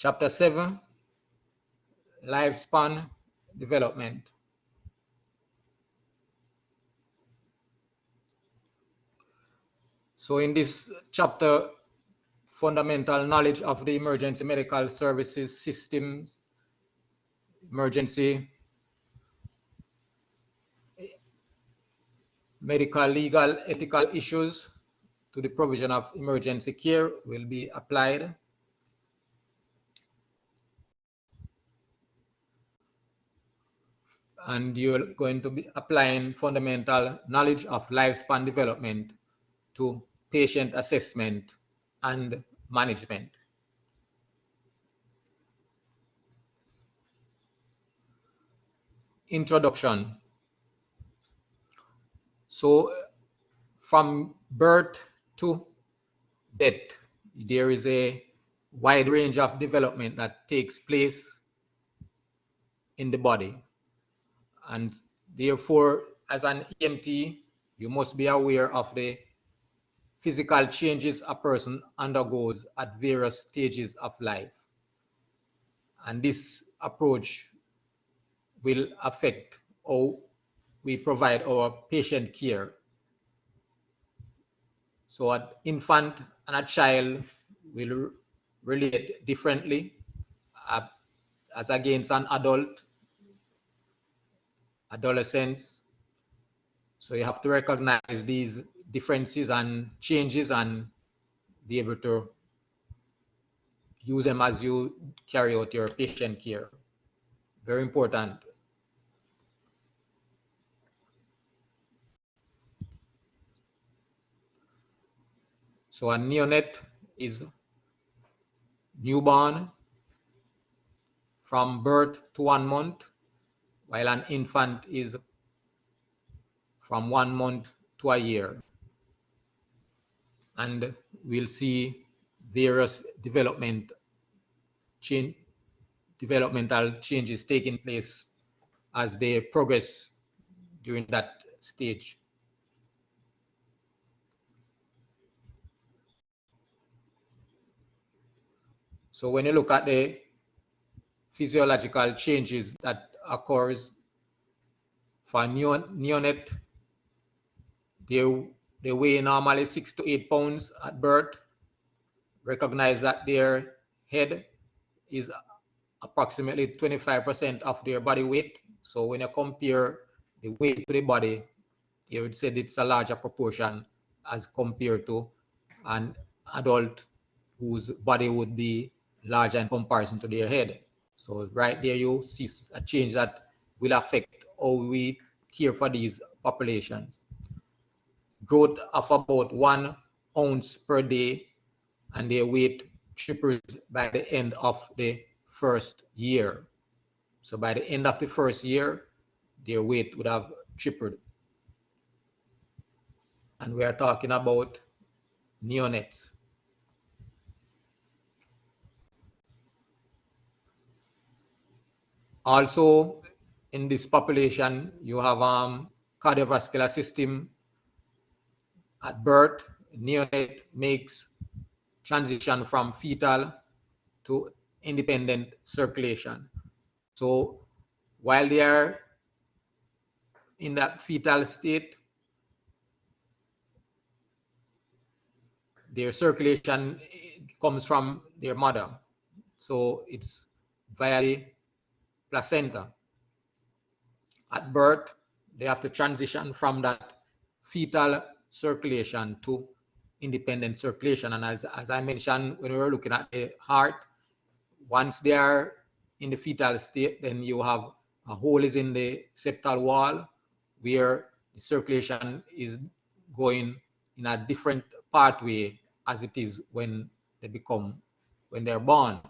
Chapter 7, Lifespan Development. So in this chapter, fundamental knowledge of the emergency medical services systems, emergency medical, legal, ethical issues to the provision of emergency care will be applied. And you're going to be applying fundamental knowledge of lifespan development to patient assessment and management. Introduction. So from birth to death, there is a wide range of development that takes place in the body. And therefore, as an EMT, you must be aware of the physical changes a person undergoes at various stages of life. And this approach will affect how we provide our patient care. So an infant and a child will relate differently as against an adult, adolescents. So you have to recognize these differences and changes and be able to use them as you carry out your patient care. Very important. So a neonate is newborn from birth to 1 month, while an infant is from 1 month to a year. And we'll see various developmental changes taking place as they progress during that stage. So when you look at the physiological changes that occurs for neonate, they weigh normally 6 to 8 pounds at birth. Recognize that their head is approximately 25% of their body weight. So when you compare the weight to the body, you would say it's a larger proportion as compared to an adult whose body would be larger in comparison to their head. So right there you see a change that will affect how we care for these populations. Growth of about 1 ounce per day, and their weight triples by the end of the first year. So by the end of the first year, their weight would have tripled. And we are talking about neonates. Also, in this population, you have cardiovascular system. At birth, neonate makes transition from fetal to independent circulation. So while they are in that fetal state, their circulation comes from their mother. So it's via the placenta. At birth, they have to transition from that fetal circulation to independent circulation. And as I mentioned, when we were looking at the heart, once they are in the fetal state, then you have a hole is in the septal wall where the circulation is going in a different pathway as it is when they're born.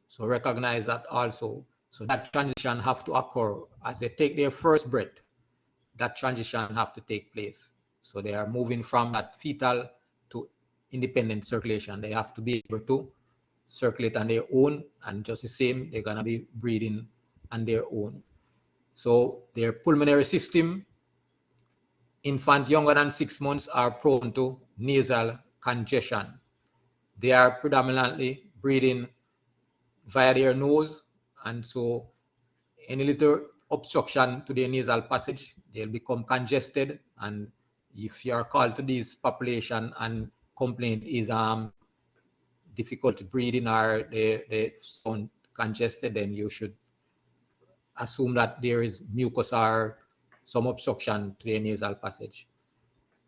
So recognize that also. So that transition have to occur as they take their first breath. That transition have to take place. So they are moving from that fetal to independent circulation. They have to be able to circulate on their own, and just the same, they're gonna be breathing on their own. So their pulmonary system, infant younger than 6 months are prone to nasal congestion. They are predominantly breathing via their nose, and so any little obstruction to their nasal passage, they'll become congested. And if you are called to this population and complaint is difficult breathing or they sound congested, then you should assume that there is mucus or some obstruction to their nasal passage.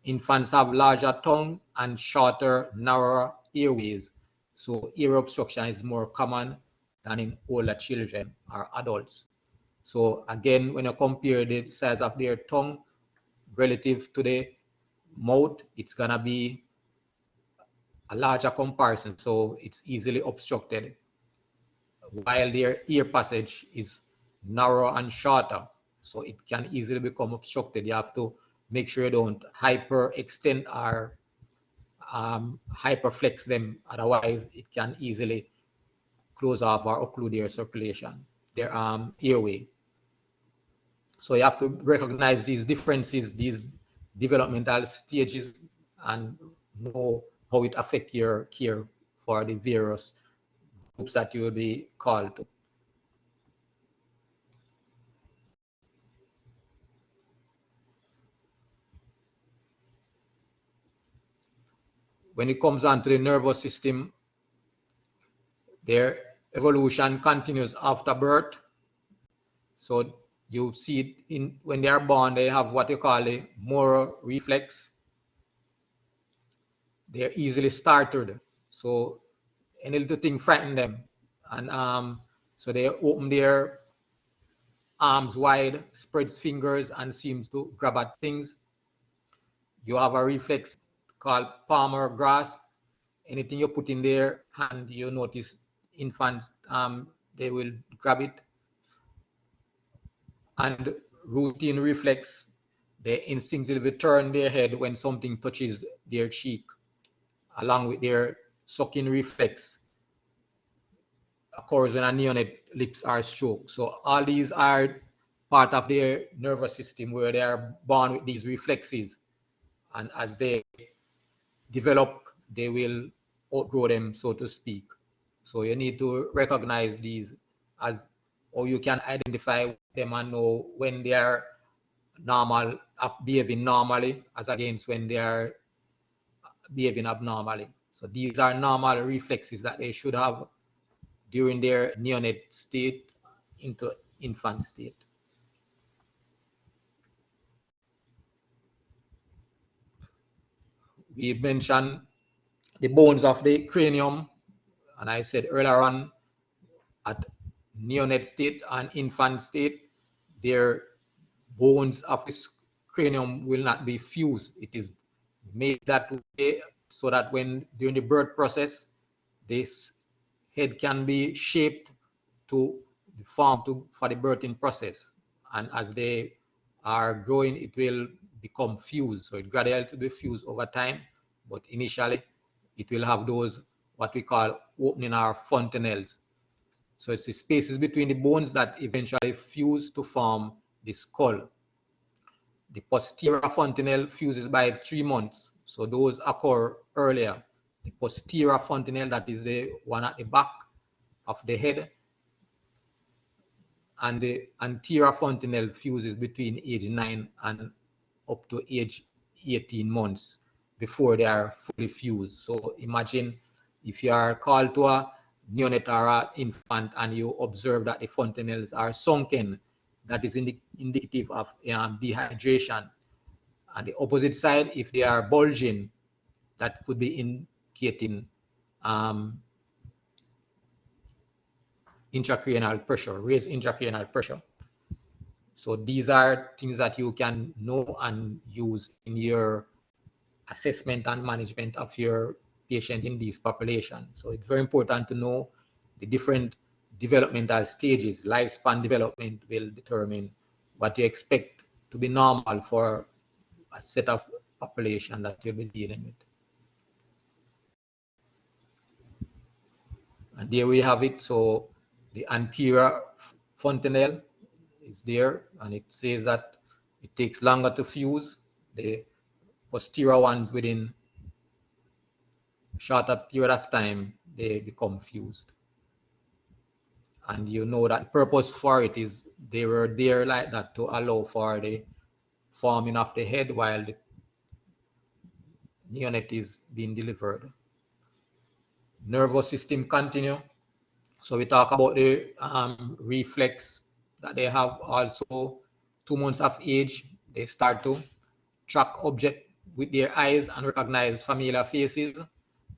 Infants have larger tongues and shorter, narrower airways, so ear obstruction is more common than in older children or adults. So again, when you compare the size of their tongue relative to the mouth, it's gonna be a larger comparison, so it's easily obstructed, while their ear passage is narrow and shorter, so it can easily become obstructed. You have to make sure you don't hyperextend or hyperflex them, otherwise it can easily close off or occlude their circulation, their airway. So you have to recognize these differences, these developmental stages, and know how it affects your care for the various groups that you will be called to. When it comes on to the nervous system, their evolution continues after birth. So you see when they are born, they have what you call a motor reflex. They're easily startled, so any little thing frighten them, and so they open their arms wide, spreads fingers, and seems to grab at things. You have a reflex called palmar grasp. Anything you put in their hand, you notice infants, they will grab it. And routine reflex, they instinctively turn their head when something touches their cheek, along with their sucking reflex occurs when a neonate lips are stroked. So all these are part of their nervous system where they are born with these reflexes, and as they develop, they will outgrow them, so to speak. So you need to recognize these as, or you can identify them and know when they are normal, behaving normally, as against when they are behaving abnormally. So these are normal reflexes that they should have during their neonate state into infant state. We mentioned the bones of the cranium, and I said earlier on, at neonate state and infant state, their bones of this cranium will not be fused. It is made that way so that when during the birth process, this head can be shaped to form for the birthing process, and as they are growing, it will become fused. So it gradually to be fused over time, but initially it will have those what we call opening or fontanelles. So it's the spaces between the bones that eventually fuse to form the skull. The posterior fontanelle fuses by 3 months, so those occur earlier. The posterior fontanelle, that is the one at the back of the head, and the anterior fontanelle fuses between age 9 and up to age 18 months before they are fully fused. So imagine if you are called to a neonate or an infant and you observe that the fontanelles are sunken, that is indicative of dehydration. And the opposite side, if they are bulging, that could be indicating intracranial pressure, raised intracranial pressure. So these are things that you can know and use in your assessment and management of your patient in these populations. So it's very important to know the different developmental stages. Lifespan development will determine what you expect to be normal for a set of population that you'll be dealing with. And there we have it. So the anterior fontanelle is there, and it says that it takes longer to fuse. The posterior ones, within a shorter period of time, they become fused. And you know that purpose for it is they were there like that to allow for the forming of the head while the neonate is being delivered. Nervous system continue. So we talk about the reflex that they have also. 2 months of age, they start to track object with their eyes and recognize familiar faces.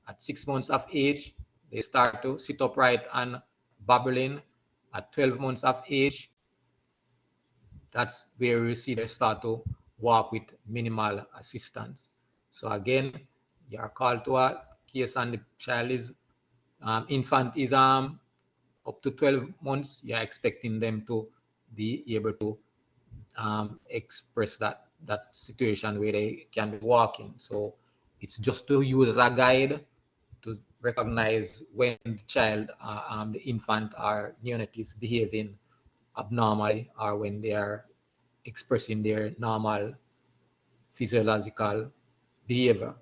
At 6 months of age, they start to sit upright and babbling. At 12 months of age, that's where you see they start to walk with minimal assistance. So again, you are called to a case and the child is, infant is up to 12 months, you're expecting them to be able to express that situation where they can be walking. So it's just to use as a guide to recognize when the child, the infant or neonate is behaving abnormally or when they are expressing their normal physiological behavior.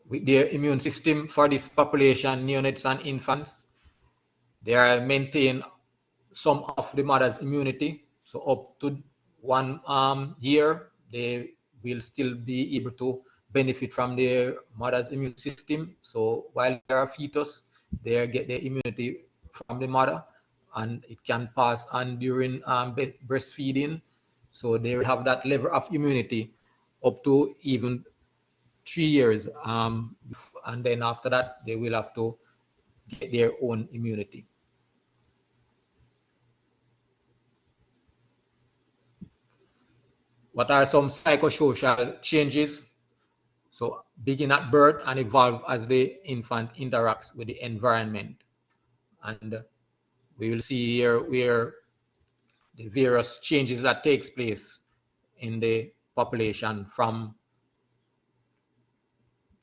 With their immune system for this population, neonates and infants, they are maintain some of the mother's immunity. So up to 1 year, they will still be able to benefit from their mother's immune system. So while they are a fetus, they get their immunity from the mother, and it can pass on during breastfeeding. So they will have that level of immunity up to even 3 years. And then after that, they will have to get their own immunity. What are some psychosocial changes? So begin at birth and evolve as the infant interacts with the environment. And we will see here where the various changes that takes place in the population from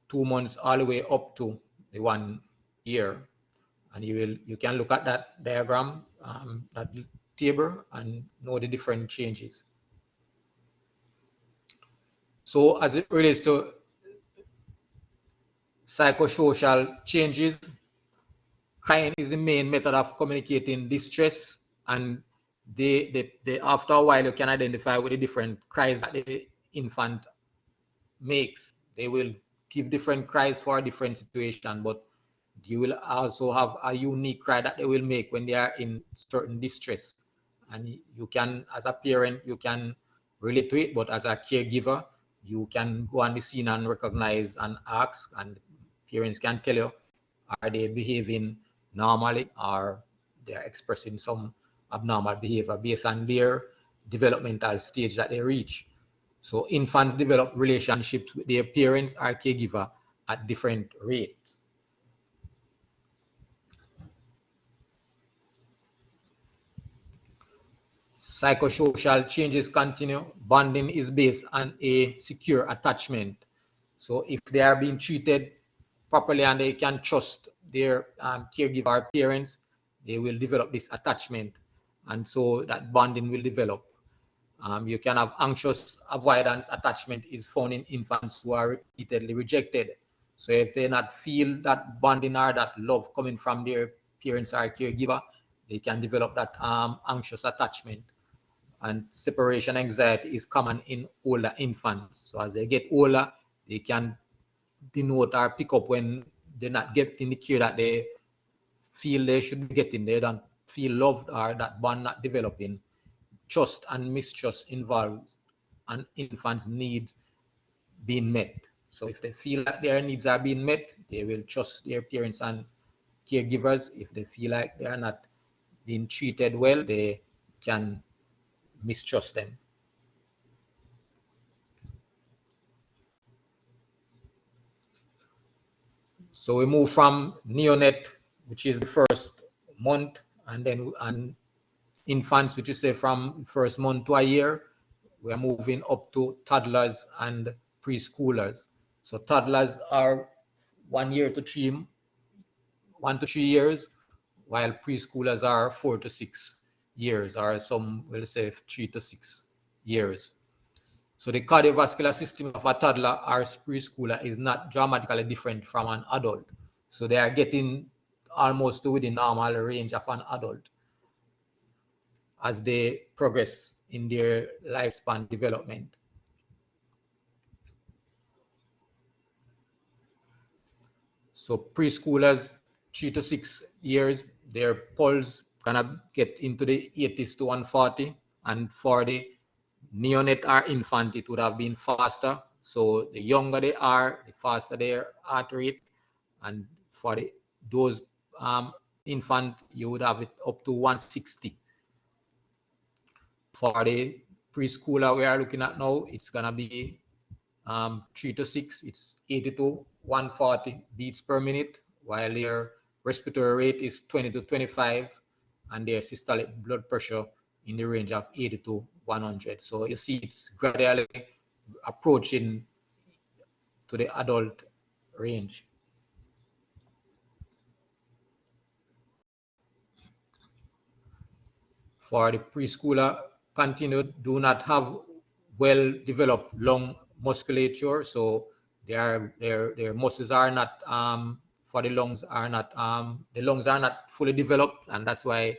2 months all the way up to the 1 year. And you can look at that diagram, that table, and know the different changes. So as it relates to psychosocial changes, crying is the main method of communicating distress, and they after a while you can identify with the different cries that the infant makes. They will give different cries for a different situation, but you will also have a unique cry that they will make when they are in certain distress. And you can, as a parent, you can relate to it, but as a caregiver, you can go on the scene and recognize and ask, and parents can tell you, are they behaving normally or they're expressing some abnormal behavior based on their developmental stage that they reach. So infants develop relationships with their parents or caregiver at different rates. Psychosocial changes continue. Bonding is based on a secure attachment. So if they are being treated properly and they can trust their caregiver or parents, they will develop this attachment, and so that bonding will develop. You can have anxious avoidance attachment is found in infants who are repeatedly rejected. So if they not feel that bonding or that love coming from their parents or caregiver, they can develop that anxious attachment. And separation anxiety is common in older infants. So as they get older, they can denote or pick up when they're not getting the care that they feel they should be getting. They don't feel loved or that bond not developing. Trust and mistrust involves an infant's needs being met. So if they feel that their needs are being met, they will trust their parents and caregivers. If they feel like they are not being treated well, they can mistrust them. So we move from neonate, which is the first month, and then infants, which is say from first month to a year. We are moving up to toddlers and preschoolers. So toddlers are 1 year to 1 to 3 years, while preschoolers are 4 to 6 years, or some will say 3 to 6 years. So the cardiovascular system of a toddler or preschooler is not dramatically different from an adult. So they are getting almost to within normal range of an adult as they progress in their lifespan development. So preschoolers, 3 to 6 years, their pulse gonna get into the 80s to 140, and for the neonate or infant, it would have been faster. So the younger they are, the faster their heart rate, and for those infant, you would have it up to 160. For the preschooler we are looking at now, it's gonna be 3 to 6, it's 80 to 140 beats per minute, while their respiratory rate is 20 to 25, and their systolic blood pressure in the range of 80 to 100. So you see it's gradually approaching to the adult range. For the preschooler, do not have well-developed lung musculature, so their muscles are not for the lungs are not fully developed, and that's why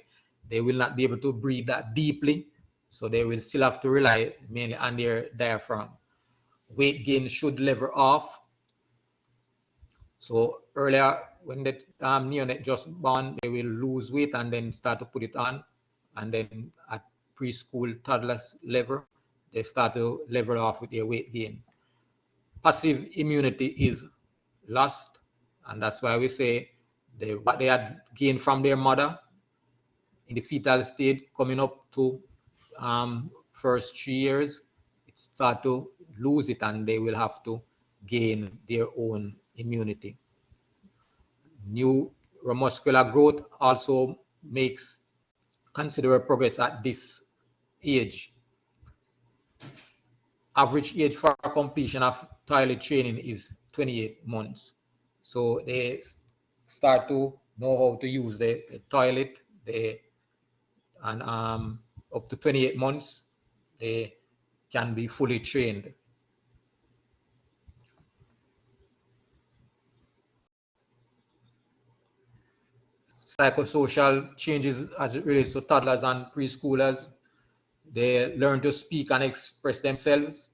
they will not be able to breathe that deeply. So they will still have to rely mainly on their diaphragm. Weight gain should level off. So earlier, when the neonate just born, they will lose weight and then start to put it on, and then at preschool toddlers level, they start to level off with their weight gain. Passive immunity is lost, and that's why we say what they had gained from their mother in the fetal state coming up to first 3 years, it start to lose it, and they will have to gain their own immunity. Neuromuscular growth also makes considerable progress at this age. Average age for completion of toilet training is 28 months. So they start to know how to use the toilet, and up to 28 months, they can be fully trained. Psychosocial changes as it relates to toddlers and preschoolers. They learn to speak and express themselves.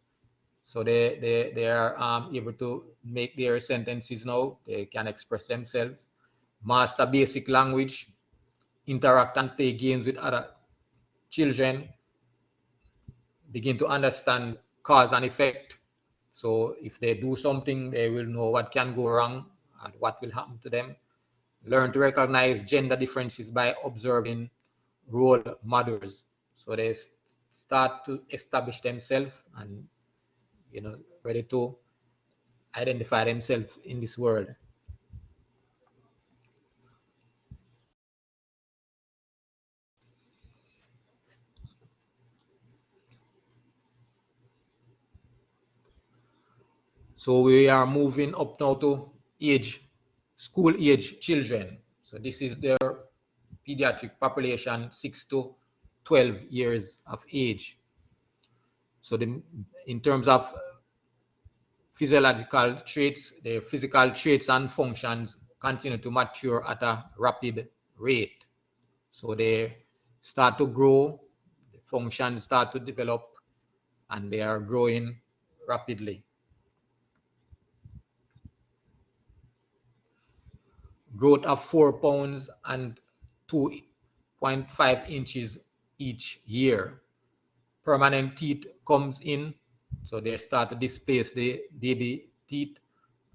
So they are able to make their sentences now. They can express themselves, master basic language, interact and play games with other children, begin to understand cause and effect. So if they do something, they will know what can go wrong and what will happen to them. Learn to recognize gender differences by observing role models. So they start to establish themselves and ready to identify themselves in this world. So we are moving up now to school age children. So this is their pediatric population, 6 to 12 years of age. So in terms of physiological traits, their physical traits and functions continue to mature at a rapid rate. So they start to grow, the functions start to develop, and they are growing rapidly. Growth of 4 pounds and 2.5 inches each year. Permanent teeth comes in, so they start to displace the baby teeth,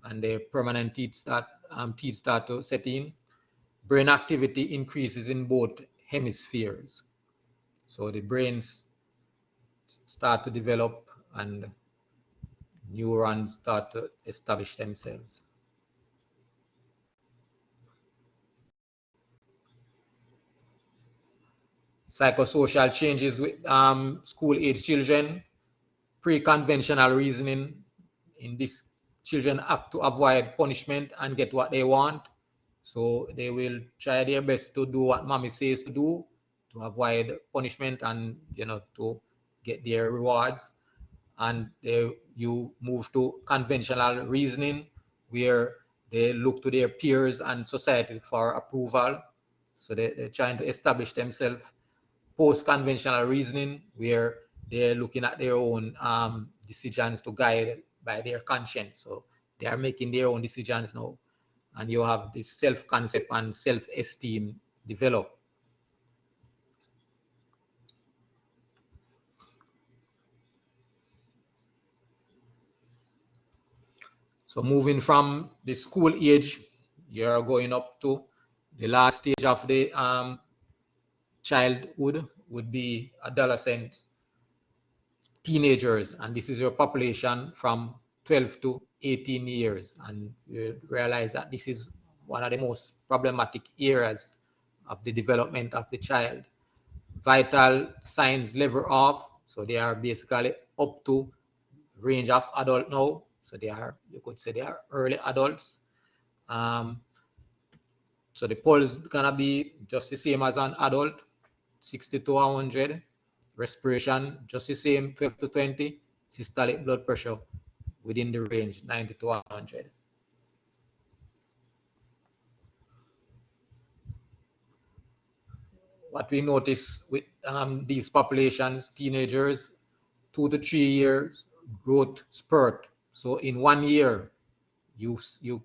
and the permanent teeth start to set in. Brain activity increases in both hemispheres, so the brains start to develop and neurons start to establish themselves. Psychosocial changes with school-age children. Pre-conventional reasoning. In this, children act to avoid punishment and get what they want. So they will try their best to do what mommy says to do, to avoid punishment and to get their rewards. And you move to conventional reasoning, where they look to their peers and society for approval. So they're trying to establish themselves. Post-conventional reasoning, where they're looking at their own decisions to guide by their conscience. So they are making their own decisions now. And you have this self-concept and self-esteem develop. So moving from the school age, you're going up to the last stage of the childhood would be adolescents, teenagers, and this is your population from 12 to 18 years. And you realize that this is one of the most problematic areas of the development of the child. Vital signs level off, so they are basically up to range of adult now. So they are, you could say they are early adults. So the pulse is gonna be just the same as an adult, 60 to 100. Respiration just the same, 12 to 20. Systolic blood pressure within the range, 90 to 100. What we notice with these populations, teenagers, 2 to 3 years growth spurt. So in 1 year, you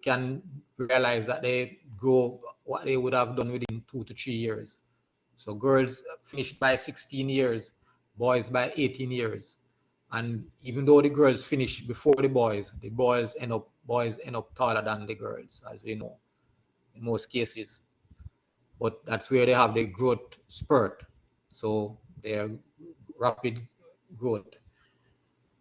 can realize that they grow what they would have done within 2 to 3 years. So girls finish by 16 years, boys by 18 years. And even though the girls finish before the boys end up taller than the girls, as we know, in most cases. But that's where they have the growth spurt. So their rapid growth.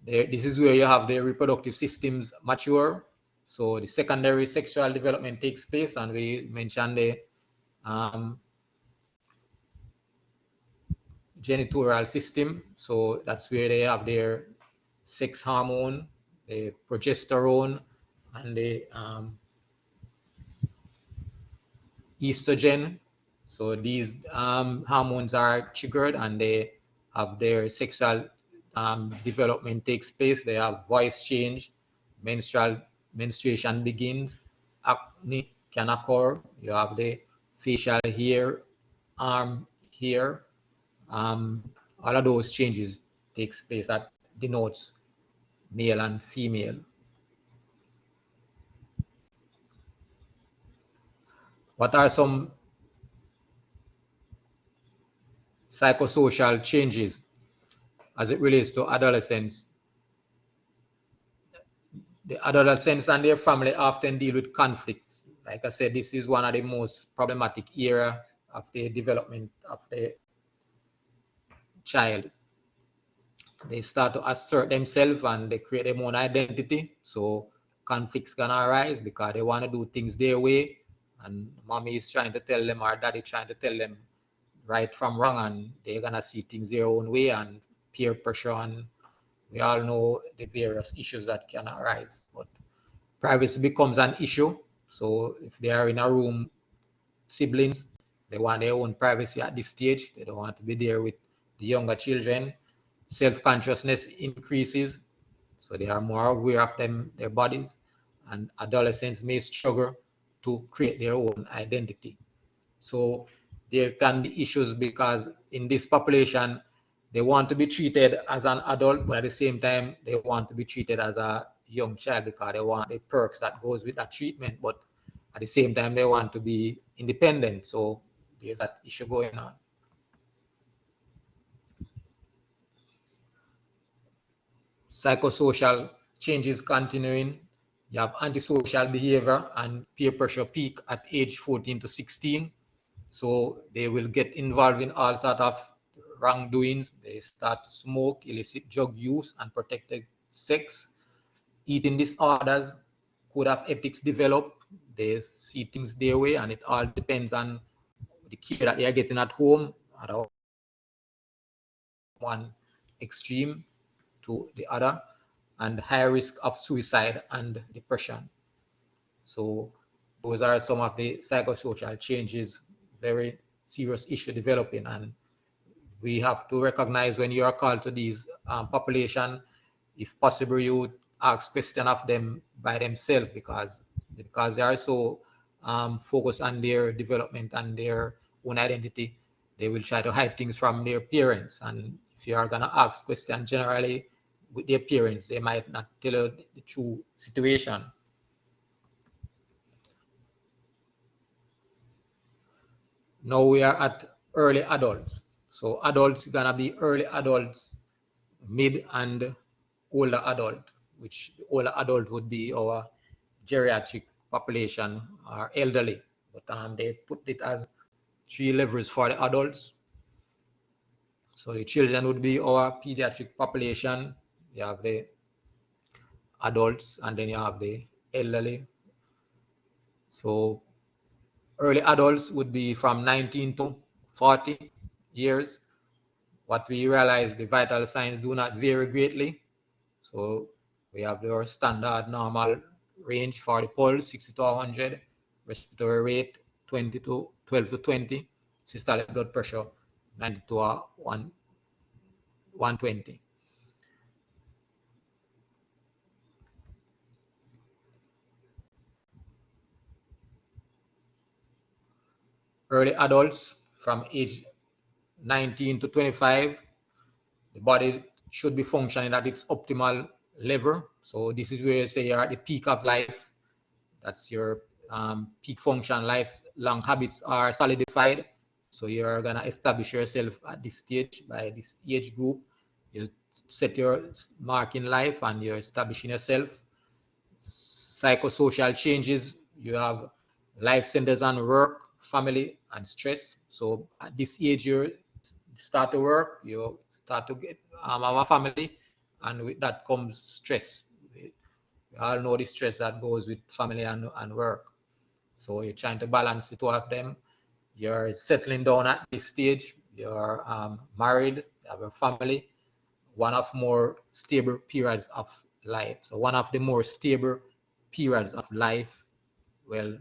This is where you have the reproductive systems mature. So the secondary sexual development takes place, and we mentioned the genital system. So that's where they have their sex hormone, the progesterone, and the estrogen. So these hormones are triggered, and they have their sexual development takes place. They have voice change, menstruation begins, acne can occur. You have the facial hair, arm hair. All of those changes takes place that denotes male and female. What are some psychosocial changes as it relates to adolescents? The adolescents and their family often deal with conflicts. Like I said, this is one of the most problematic era of the development of the child. They start to assert themselves and they create their own identity. So conflicts gonna arise because they want to do things their way, and mommy is trying to tell them, or daddy trying to tell them right from wrong, and they're gonna see things their own way, and peer pressure, and we all know the various issues that can arise. But privacy becomes an issue. So if they are in a room, siblings, they want their own privacy at this stage. They don't want to be there with the younger children. Self-consciousness increases, so they are more aware of their bodies, and adolescents may struggle to create their own identity. So there can be issues because in this population, they want to be treated as an adult, but at the same time, they want to be treated as a young child because they want the perks that goes with that treatment, but at the same time, they want to be independent. So there's that issue going on. Psychosocial changes continuing. You have antisocial behavior and peer pressure peak at age 14 to 16. So they will get involved in all sorts of wrongdoings. They start to smoke, illicit drug use, unprotected sex. Eating disorders could have ethics develop. They see things their way, and it all depends on the care that they are getting at home, at one extreme to the other, and high risk of suicide and depression. So those are some of the psychosocial changes, very serious issue developing, and we have to recognize when you are called to these population, if possible, you ask question of them by themselves, because because they are so focused on their development and their own identity. They will try to hide things from their parents, and if you are going to ask questions generally with their parents, they might not tell you the true situation. Now we are at early adults. So adults gonna be early adults, mid and older adult, which the older adult would be our geriatric population or elderly. But they put it as 3 levels for the adults. So the children would be our pediatric population. You have the adults, and then you have the elderly. So early adults would be from 19 to 40 years. What we realize, the vital signs do not vary greatly. So we have our standard normal range for the pulse, 60 to 100, respiratory rate, 12 to 20, systolic blood pressure, 90 to 120. Early adults from age 19 to 25, the body should be functioning at its optimal level. So this is where you say you're at the peak of life. That's your peak function. Lifelong habits are solidified. So you're going to establish yourself at this stage by this age group. You set your mark in life and you're establishing yourself. Psychosocial changes, you have life centers on work, family, and stress. So at this age, you start to work, you start to get have a family, and with that comes stress. We all know the stress that goes with family and work. So you're trying to balance the two of them. You're settling down at this stage. You're married, you have a family. One of more stable periods of life. So one of the more stable periods of life, well,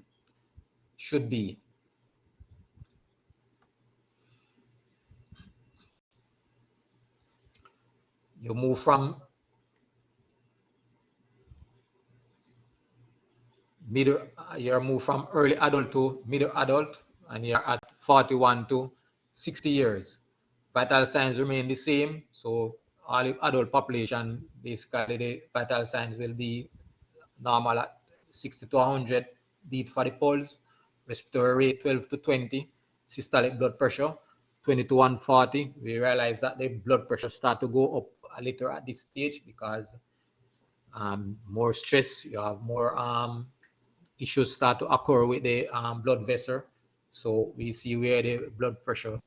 should be. You move from early adult to middle adult, and you're at 41 to 60 years. Vital signs remain the same. So all the adult population, basically the vital signs will be normal at 60 to 100 beat for the pulse, respiratory rate 12 to 20, systolic blood pressure 20 to 140. We realize that the blood pressure start to go up a little at this stage because more stress, you have more issues start to occur with the blood vessel. So we see where the blood pressure,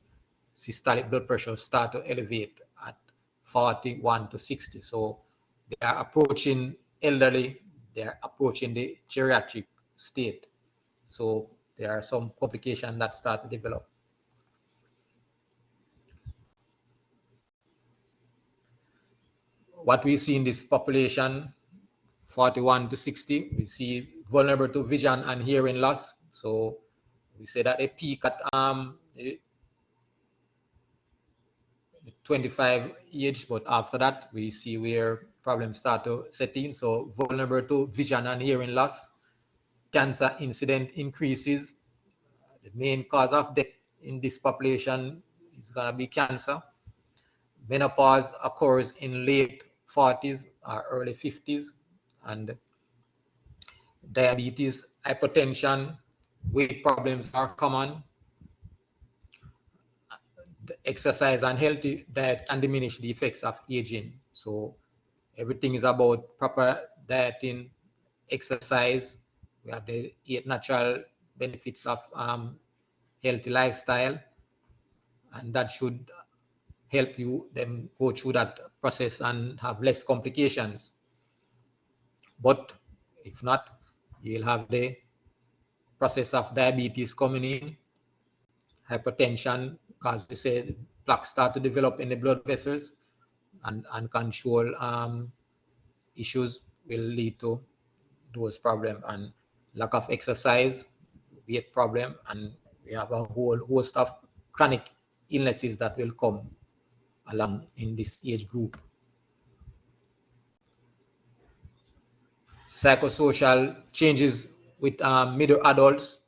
systolic blood pressure start to elevate at 41 to 60. So they are approaching elderly, they are approaching the geriatric state. So there are some complications that start to develop. What we see in this population, 41 to 60, we see vulnerable to vision and hearing loss. So we say that they peak at 25 age, but after that we see where problems start to set in. So vulnerable to vision and hearing loss. Cancer incident increases. The main cause of death in this population is going to be cancer. Menopause occurs in late 40s or early 50s, and diabetes, hypertension, weight problems are common. The exercise and healthy diet can diminish the effects of aging. So everything is about proper dieting, exercise. We have the 8 natural benefits of healthy lifestyle, and that should help you them go through that process and have less complications. But if not, you'll have the process of diabetes coming in, hypertension, because we say plaques start to develop in the blood vessels, and uncontrolled issues will lead to those problems, and lack of exercise, weight problem, and we have a whole host of chronic illnesses that will come along in this age group. Psychosocial changes with middle adults,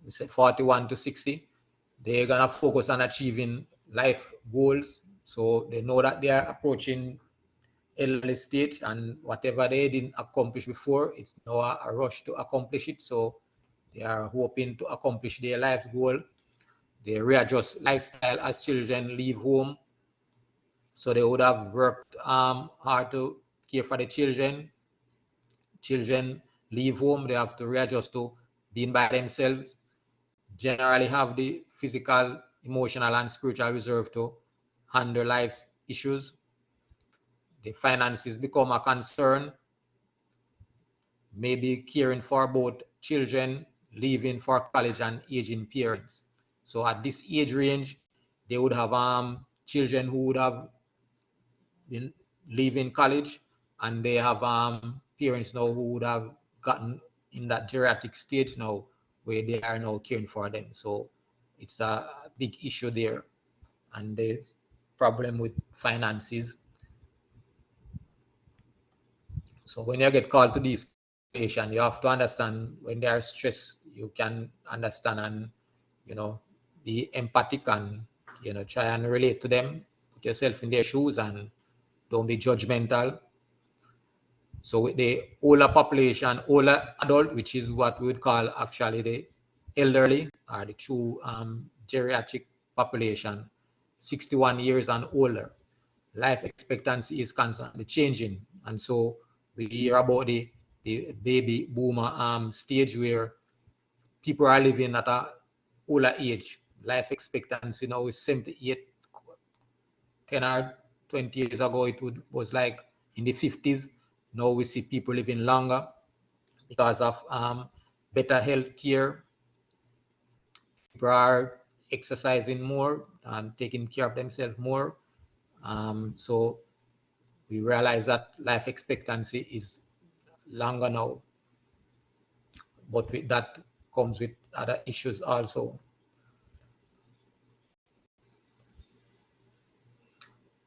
we say 41 to 60, they're gonna focus on achieving life goals. So they know that they are approaching elderly stage, and whatever they didn't accomplish before, it's now a rush to accomplish it. So they are hoping to accomplish their life goal. They readjust lifestyle as children leave home. So they would have worked hard to care for the children. Children leave home, they have to readjust to being by themselves. Generally have the physical, emotional, and spiritual reserve to handle life's issues. The finances become a concern, maybe caring for both children, leaving for college, and aging parents. So at this age range, they would have children who would have been leaving college, and they have parents now who would have gotten in that geriatric stage now, where they are now caring for them. So it's a big issue there, and there's problem with finances. So when you get called to these patients, you have to understand when they are stressed, you can understand and, you know, be empathic and, you know, try and relate to them, put yourself in their shoes, and don't be judgmental. So with the older population, older adult, which is what we would call actually the elderly, or the true geriatric population, 61 years and older, life expectancy is constantly changing. And so we hear about the baby boomer stage, where people are living at a older age. Life expectancy now is 78. 10 or 20 years ago, it was like in the 50s. Now we see people living longer because of better health care. People are exercising more and taking care of themselves more. So we realize that life expectancy is longer now, but with that comes with other issues also.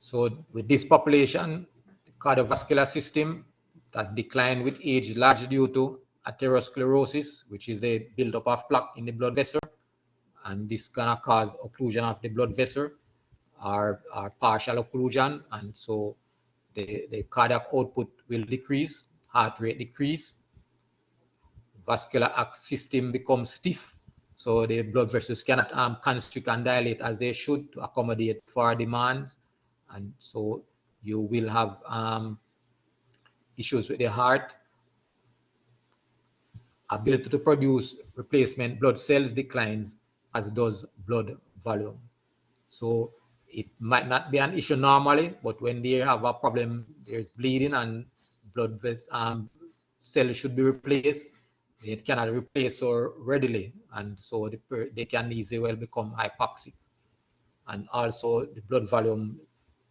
So with this population, the cardiovascular system has declined with age, largely due to atherosclerosis, which is the buildup of plaque in the blood vessel, and this gonna cause occlusion of the blood vessel, or partial occlusion, and so the cardiac output will decrease, heart rate decrease, vascular system becomes stiff, so the blood vessels cannot constrict and dilate as they should to accommodate for demands, and so you will have issues with the heart. Ability to produce replacement blood cells declines, as does blood volume. So it might not be an issue normally, but when they have a problem, there's bleeding and blood cells should be replaced. It cannot replace so readily, and so they can easily well become hypoxic. And also the blood volume,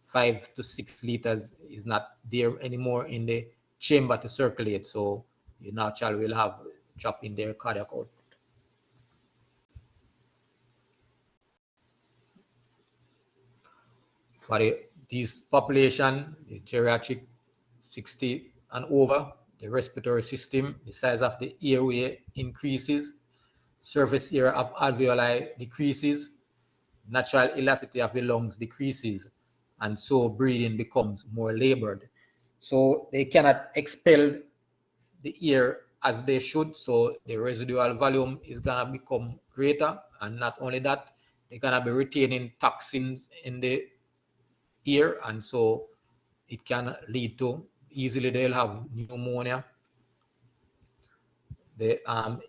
5 to 6 liters, is not there anymore in the chamber to circulate, so you naturally will have drop in their cardiac output. For this population, the geriatric 60 and over, the respiratory system, the size of the airway increases, surface area of alveoli decreases, natural elasticity of the lungs decreases, and so breathing becomes more labored. So they cannot expel the air as they should, so the residual volume is gonna become greater, and not only that, they're gonna be retaining toxins in the air, and so it can lead to easily they'll have pneumonia. The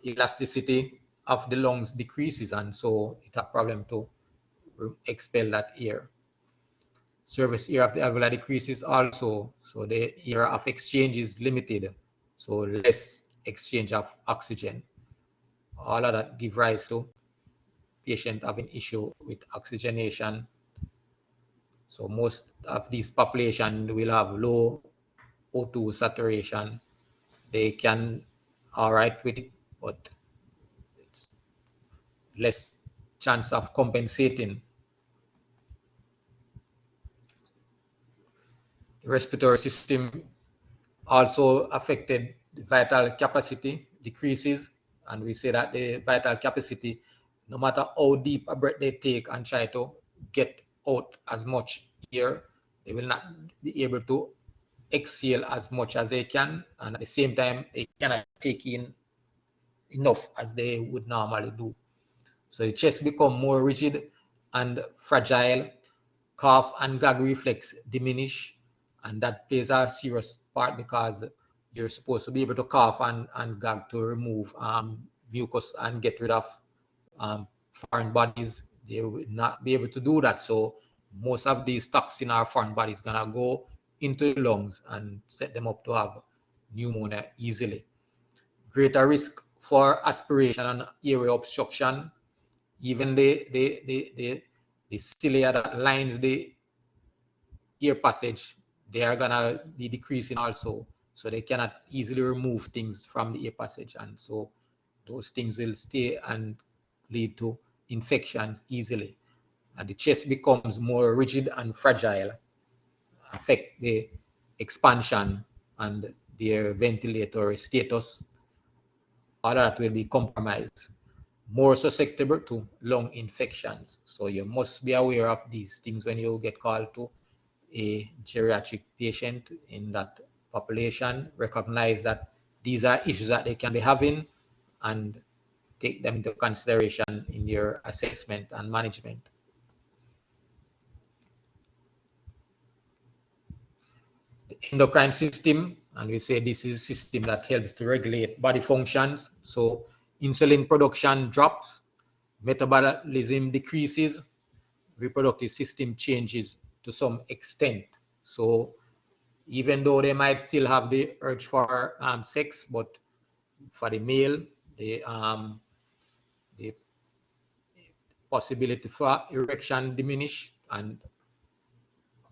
elasticity of the lungs decreases, and so it's a problem to expel that air. Surface area of the alveoli decreases also, so the area of exchange is limited, so less exchange of oxygen. All of that give rise to patient having issue with oxygenation. So most of these population will have low O2 saturation. They can all right with it, but it's less chance of compensating. The respiratory system also affected the vital capacity decreases, and we say that the vital capacity, no matter how deep a breath they take and try to get out as much air, they will not be able to exhale as much as they can, and at the same time they cannot take in enough as they would normally do. So the chest become more rigid and fragile, cough and gag reflex diminish, and that plays a serious part because you're supposed to be able to cough and gag to remove mucus and get rid of foreign bodies. They will not be able to do that. So most of these toxins or foreign bodies gonna go into the lungs and set them up to have pneumonia easily. Greater risk for aspiration and airway obstruction. Even the cilia that lines the air passage, they are gonna be decreasing also. So they cannot easily remove things from the air passage, and so those things will stay and lead to infections easily. And the chest becomes more rigid and fragile, affect the expansion and their ventilatory status. All that will be compromised. More susceptible to lung infections. So you must be aware of these things when you get called to a geriatric patient in that population. Recognize that these are issues that they can be having and take them into consideration in your assessment and management. The endocrine system, and we say this is a system that helps to regulate body functions. So insulin production drops, metabolism decreases, reproductive system changes to some extent. So even though they might still have the urge for sex, but for the male, the possibility for erection diminish, and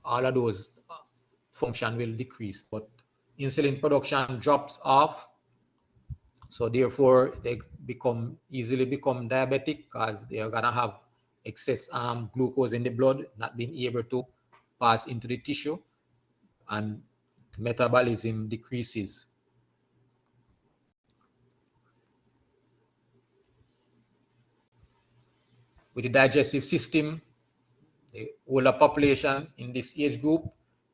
all of those function will decrease. But insulin production drops off, so therefore they easily become diabetic because they are gonna have excess glucose in the blood, not being able to pass into the tissue, and metabolism decreases. With the digestive system, the older population in this age group,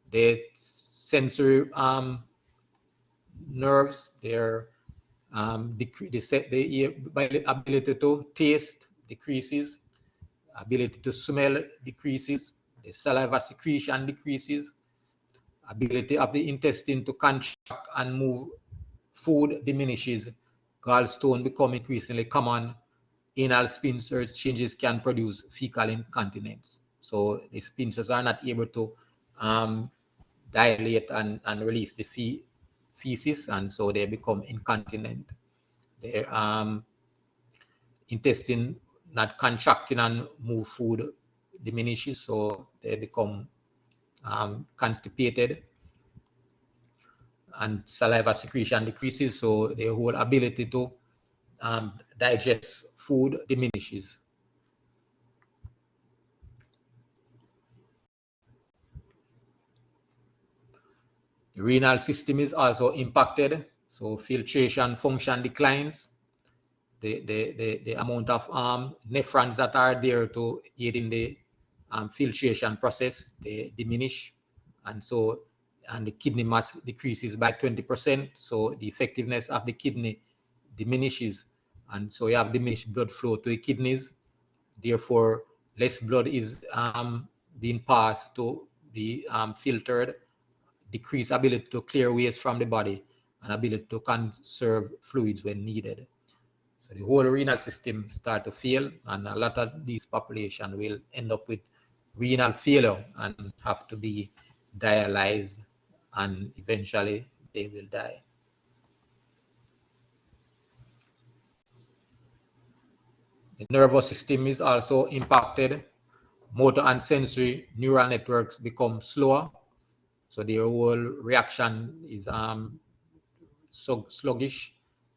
the sensory nerves, their the ability to taste decreases, ability to smell decreases, the saliva secretion decreases, ability of the intestine to contract and move food diminishes, gallstone become increasingly common, anal sphincter changes can produce fecal incontinence. So the sphincters are not able to dilate and release the feces, and so they become incontinent. Their intestine not contracting and move food diminishes, so they become constipated, and saliva secretion decreases, so their whole ability to digest food diminishes. The renal system is also impacted, so filtration function declines. The amount of nephrons that are there to aid in the filtration process, they diminish, and the kidney mass decreases by 20%, so the effectiveness of the kidney diminishes, and so you have diminished blood flow to the kidneys. Therefore, less blood is being passed to be filtered, decreased ability to clear waste from the body, and ability to conserve fluids when needed. So the whole renal system start to fail, and a lot of these population will end up with renal failure and have to be dialyzed, and eventually they will die. The nervous system is also impacted. Motor and sensory neural networks become slower, so the whole reaction is sluggish.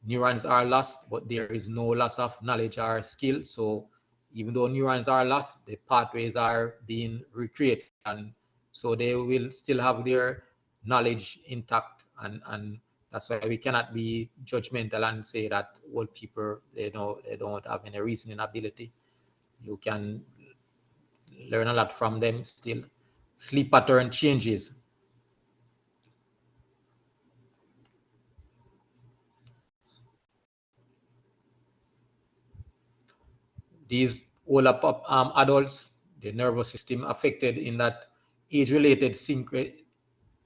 Neurons are lost, but there is no loss of knowledge or skill. So even though neurons are lost, the pathways are being recreated, and so they will still have their knowledge intact and That's why we cannot be judgmental and say that old people, they don't have any reasoning ability. You can learn a lot from them still. Sleep pattern changes. These older adults, the nervous system affected in that age-related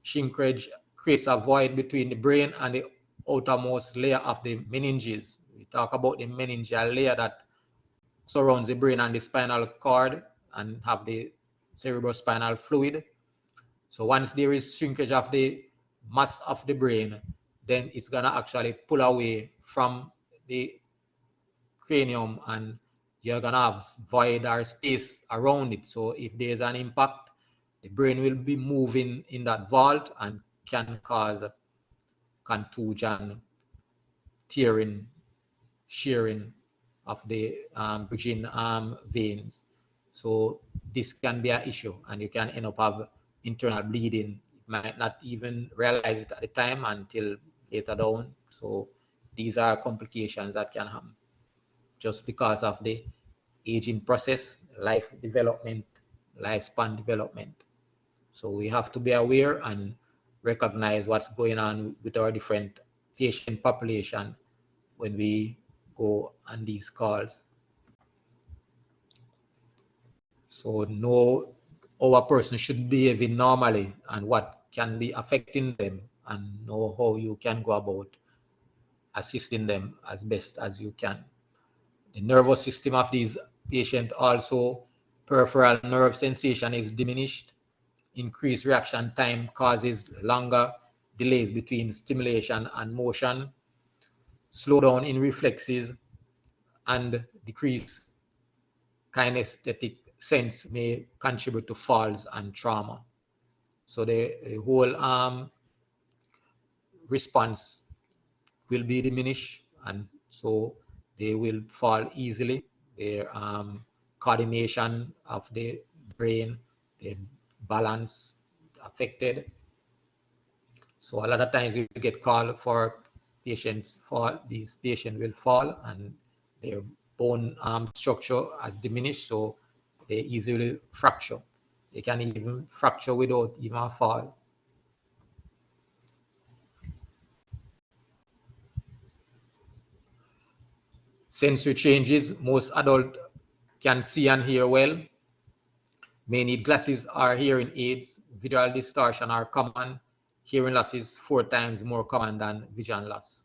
shrinkage creates a void between the brain and the outermost layer of the meninges. We talk about the meningeal layer that surrounds the brain and the spinal cord and have the cerebrospinal fluid. So once there is shrinkage of the mass of the brain, then it's gonna actually pull away from the cranium and you're gonna have void or space around it. So if there's an impact, the brain will be moving in that vault and can cause contusion, tearing, shearing of the bridging veins. So this can be an issue, and you can end up have internal bleeding. You might not even realize it at the time until later down. So these are complications that can happen just because of the aging process, life development, lifespan development. So we have to be aware and recognize what's going on with our different patient population when we go on these calls. So know how a person should be behaving normally and what can be affecting them, and know how you can go about assisting them as best as you can. The nervous system of these patients also, peripheral nerve sensation is diminished. Increased reaction time causes longer delays between stimulation and motion. Slowdown in reflexes and decreased kinesthetic sense may contribute to falls and trauma. So the whole response will be diminished, and so they will fall easily. Their coordination of the brain, their balance affected. So a lot of times you get called for patients fall. These patients will fall and their bone structure has diminished, so they easily fracture. They can even fracture without even a fall. Sensory changes. Most adults can see and hear well. May need glasses or hearing aids. Visual distortion are common. Hearing loss is 4 times more common than vision loss.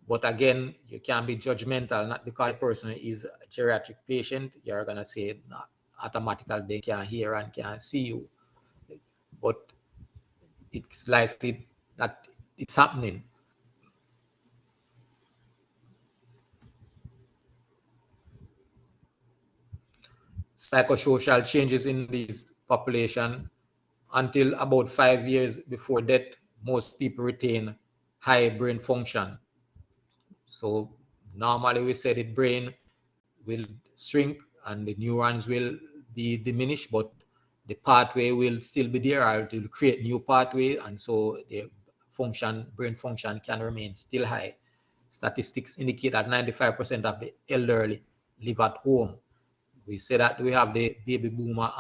But again, you can't be judgmental. Not because a person is a geriatric patient, you're gonna say not automatically they can't hear and can't see you. But it's likely that it's happening. Psychosocial changes in these population. Until about 5 years before death, most people retain high brain function. So normally we say the brain will shrink and the neurons will be diminished, but the pathway will still be there, or it will create new pathway, and so the brain function can remain still high. Statistics indicate that 95% of the elderly live at home. We say that we have the baby boomer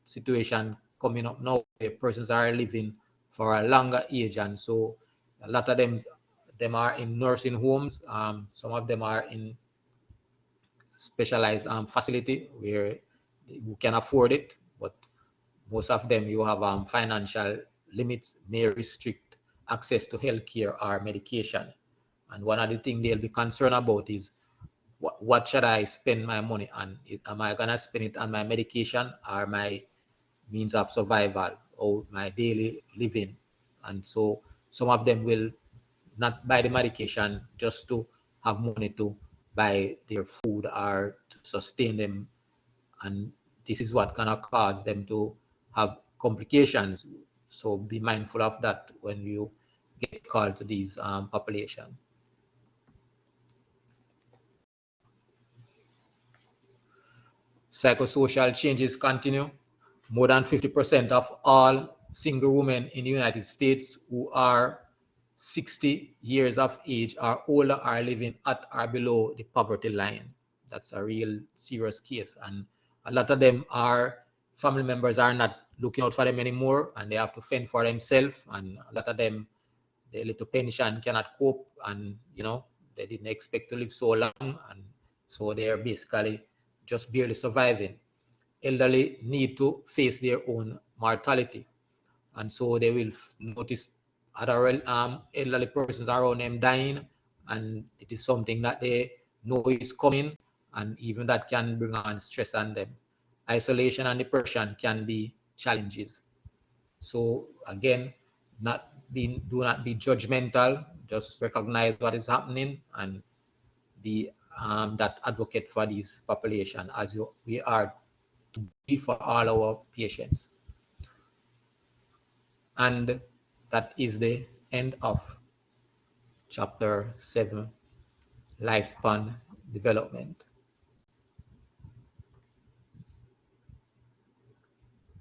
situation coming up now, where persons are living for a longer age, and so a lot of them are in nursing homes. Some of them are in specialized facility where you can afford it, but most of them you have financial limits may restrict access to healthcare or medication. And one of the things they'll be concerned about is what should I spend my money on? Am I gonna spend it on my medication or my means of survival or my daily living? And so some of them will not buy the medication just to have money to buy their food or to sustain them, and this is what gonna cause them to have complications. So be mindful of that when you get called to these population. Psychosocial changes continue. More than 50% of all single women in the United States who are 60 years of age or older are living at or below the poverty line. That's a real serious case, and a lot of them are family members are not looking out for them anymore, and they have to fend for themselves, and a lot of them, their little pension cannot cope, and they didn't expect to live so long, and so they're basically just barely surviving. Elderly need to face their own mortality, and so they will notice other elderly persons around them dying, and it is something that they know is coming, and even that can bring on stress on them. Isolation and depression can be challenges. So again, do not be judgmental. Just recognize what is happening and be that advocate for this population, as we are to be for all our patients. And that is the end of chapter 7, lifespan development.